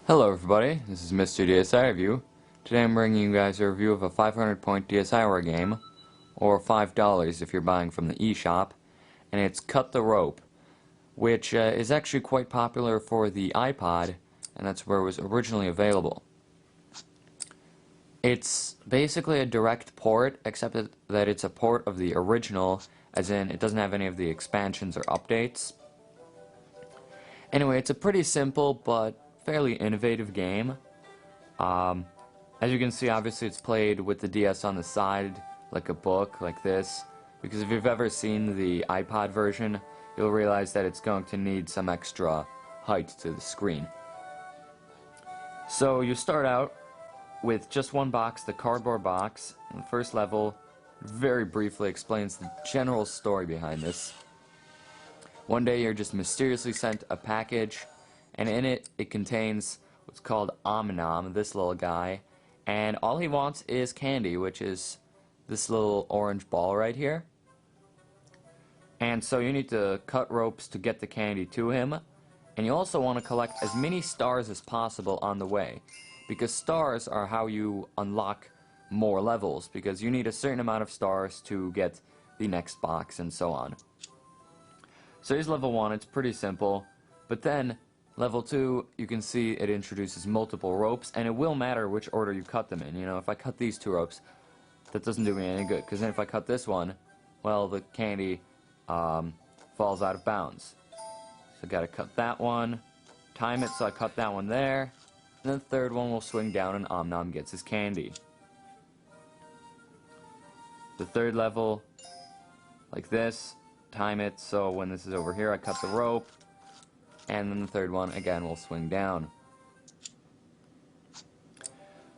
Hello everybody, this is Mr. DSI Review. Today I'm bringing you guys a review of a 500 point DSI war game, or $5 if you're buying from the eShop, and it's Cut the Rope, which is actually quite popular for the iPod, and that's where it was originally available. It's basically a direct port, except that it's a port of the original, as in it doesn't have any of the expansions or updates. Anyway, it's a pretty simple but fairly innovative game. As you can see, obviously it's played with the DS on the side, like a book, like this, because if you've ever seen the iPod version, you'll realize that it's going to need some extra height to the screen. So you start out with just one box, the cardboard box, and the first level very briefly explains the general story behind this. One day you're just mysteriously sent a package, and in it contains what's called Omnom, this little guy, and all he wants is candy, which is this little orange ball right here. And so you need to cut ropes to get the candy to him, and you also want to collect as many stars as possible on the way, because stars are how you unlock more levels, because you need a certain amount of stars to get the next box and so on. So here's level 1, it's pretty simple, but then level 2, you can see it introduces multiple ropes, and it will matter which order you cut them in. You know, if I cut these 2 ropes, that doesn't do me any good, because then if I cut this one, well, the candy falls out of bounds. So I gotta cut that one, time it so I cut that one there, and then the third one will swing down and Omnom gets his candy. The third level, like this, time it so when this is over here I cut the rope, and then the third one again will swing down.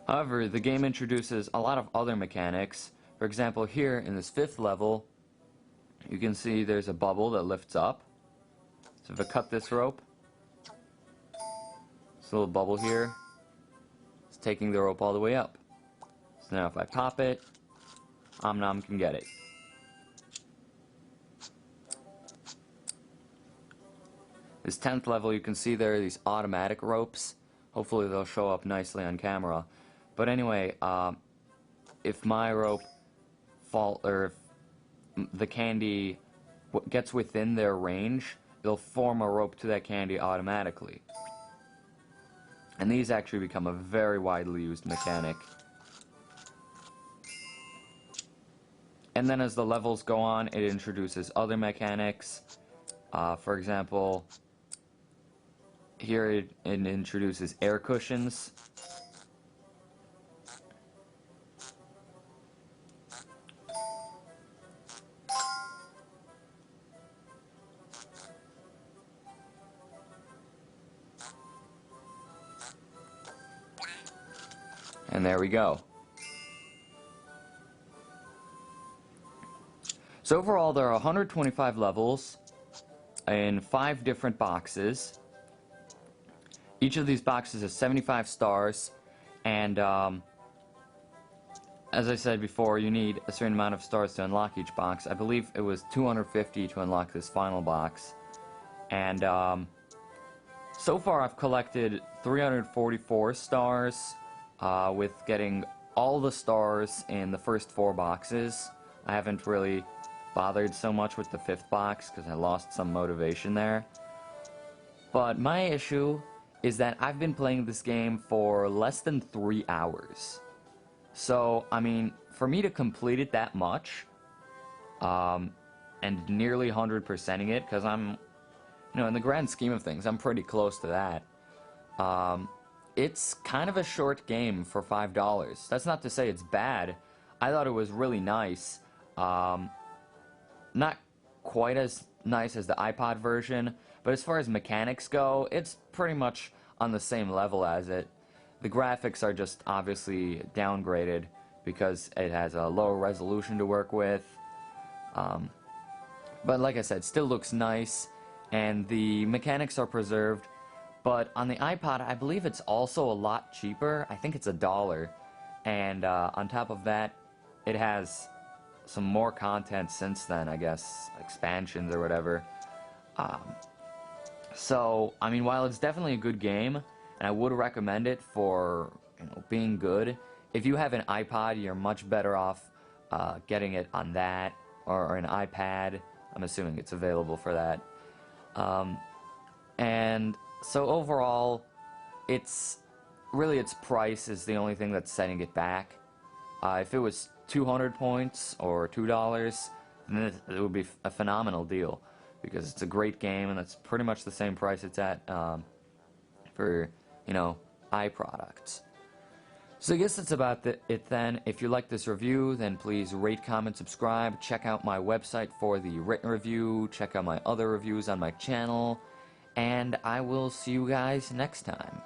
However, the game introduces a lot of other mechanics. For example, here in this 5th level you can see there's a bubble that lifts up. So if I cut this rope, this little bubble here is taking the rope all the way up. So now if I pop it, Omnom can get it. This 10th level, you can see there are these automatic ropes. Hopefully they'll show up nicely on camera. But anyway, if my rope if the candy gets within their range, they'll form a rope to that candy automatically. And these actually become a very widely used mechanic. And then as the levels go on, it introduces other mechanics. For example, here it introduces air cushions. And there we go. So overall there are 125 levels in 5 different boxes. Each of these boxes has 75 stars, and as I said before, you need a certain amount of stars to unlock each box. I believe it was 250 to unlock this final box. And so far I've collected 344 stars, with getting all the stars in the first 4 boxes. I haven't really bothered so much with the 5th box because I lost some motivation there. But my issue is that I've been playing this game for less than 3 hours. So, I mean, for me to complete it that much, and nearly 100%ing it, because I'm, you know, in the grand scheme of things, I'm pretty close to that. It's kind of a short game for $5. That's not to say it's bad. I thought it was really nice. Not quite as nice as the iPod version, but as far as mechanics go, it's pretty much on the same level as it. The graphics are just obviously downgraded because it has a lower resolution to work with. But like I said, still looks nice, and the mechanics are preserved. But on the iPod, I believe it's also a lot cheaper. I think it's $1. And on top of that, it has some more content since then, I guess, expansions or whatever. So, I mean, while it's definitely a good game, and I would recommend it for being good. If you have an iPod, you're much better off getting it on that, or an iPad. I'm assuming it's available for that. And so overall, its price is the only thing that's setting it back. If it was 200 points or $2, then it would be a phenomenal deal, because it's a great game and that's pretty much the same price it's at for iProducts. So I guess that's about it then. If you like this review, then please rate, comment, subscribe. Check out my website for the written review. Check out my other reviews on my channel. And I will see you guys next time.